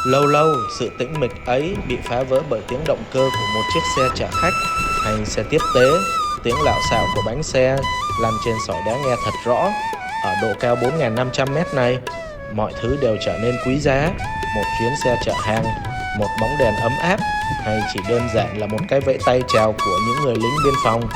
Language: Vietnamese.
Lâu lâu, sự tĩnh mịch ấy bị phá vỡ bởi tiếng động cơ của một chiếc xe chở khách hay xe tiếp tế. Tiếng lạo xạo của bánh xe lăn trên sỏi đá nghe thật rõ. Ở độ cao 4.500 mét này, mọi thứ đều trở nên quý giá. Một chuyến xe chở hàng, một bóng đèn ấm áp, hay chỉ đơn giản là một cái vẫy tay chào của những người lính biên phòng.